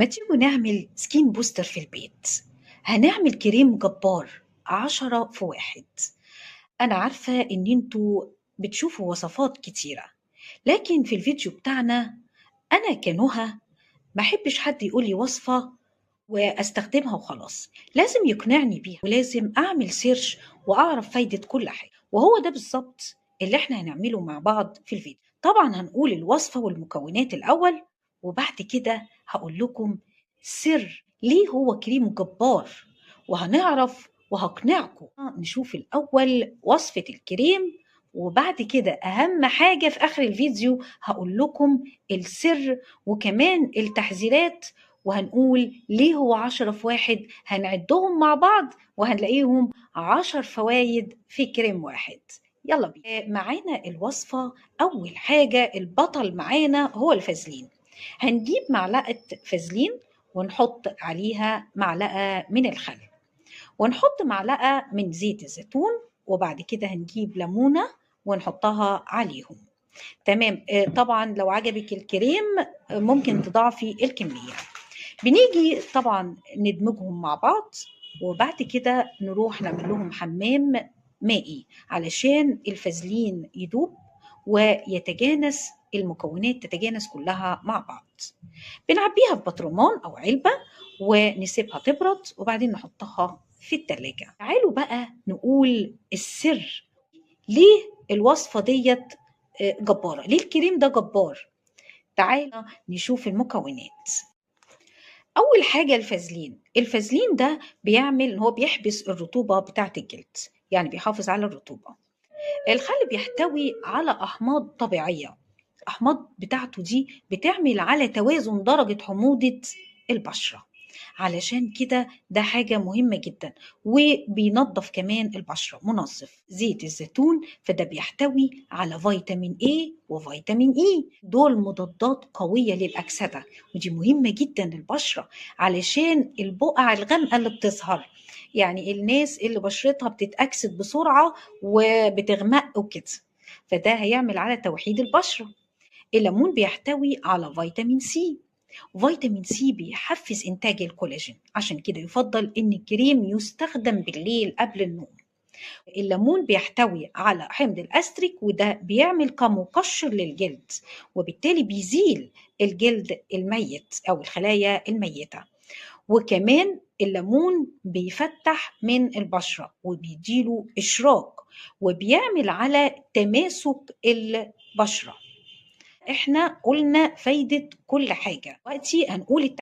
ما تيجوا نعمل سكين بوستر في البيت. هنعمل كريم جبار 10 في واحد. أنا عارفة إن انتوا بتشوفوا وصفات كتيرة، لكن في الفيديو بتاعنا أنا كنهى ما أحبش حد يقول لي وصفة واستخدمها وخلاص، لازم يقنعني بيها ولازم اعمل سيرش واعرف فايدة كل حاجة، وهو ده بالظبط اللي احنا هنعمله مع بعض في الفيديو. طبعا هنقول الوصفة والمكونات الاول، وبعد كده هقول لكم سر ليه هو كريم جبار، وهنعرف وهقنعكم. نشوف الاول وصفة الكريم، وبعد كده اهم حاجة في اخر الفيديو هقول لكم السر وكمان التحذيرات، وهنقول ليه هو 10 في واحد. هنعدهم مع بعض وهنلاقيهم 10 فوايد في كريم واحد. يلا بينا معانا الوصفة. أول حاجة البطل معانا هو الفازلين. هنجيب معلقة فازلين ونحط عليها معلقة من الخل، ونحط معلقة من زيت الزيتون، وبعد كده هنجيب ليمونة ونحطها عليهم. تمام. طبعا لو عجبك الكريم ممكن تضاعفي الكمية. بنيجي طبعا ندمجهم مع بعض، وبعد كده نروح نعمل لهم حمام مائي علشان الفازلين يدوب ويتجانس، المكونات تتجانس كلها مع بعض. بنعبيها في بطرمان أو علبة ونسيبها تبرد، وبعدين نحطها في التلاجة. تعالوا بقى نقول السر ليه الوصفة ديت جبارة، ليه الكريم ده جبار. تعالوا نشوف المكونات. أول حاجة الفازلين ده بيعمل إن هو بيحبس الرطوبة بتاعة الجلد، يعني بيحافظ على الرطوبة. الخل بيحتوي على أحماض طبيعية، أحماض بتاعته دي بتعمل على توازن درجة حموضة البشرة، علشان كده ده حاجة مهمة جدا، وبينظف كمان البشرة. منظف زيت الزيتون فده بيحتوي على فيتامين A وفيتامين E، دول مضادات قوية للأكسدة، ودي مهمة جدا للبشرة علشان البقع الغامقة اللي بتظهر، يعني الناس اللي بشرتها بتتأكسد بسرعة وبتغمق وكده، فده هيعمل على توحيد البشرة. الليمون بيحتوي على فيتامين سي، فيتامين سي بيحفز إنتاج الكولاجين، عشان كده يفضل إن الكريم يستخدم بالليل قبل النوم. الليمون بيحتوي على حمض الأستريك، وده بيعمل كمقشر للجلد، وبالتالي بيزيل الجلد الميت أو الخلايا الميتة. وكمان الليمون بيفتح من البشرة وبيديله إشراق، وبيعمل على تماسك البشرة. احنا قلنا فايدة كل حاجة، دلوقتي هنقول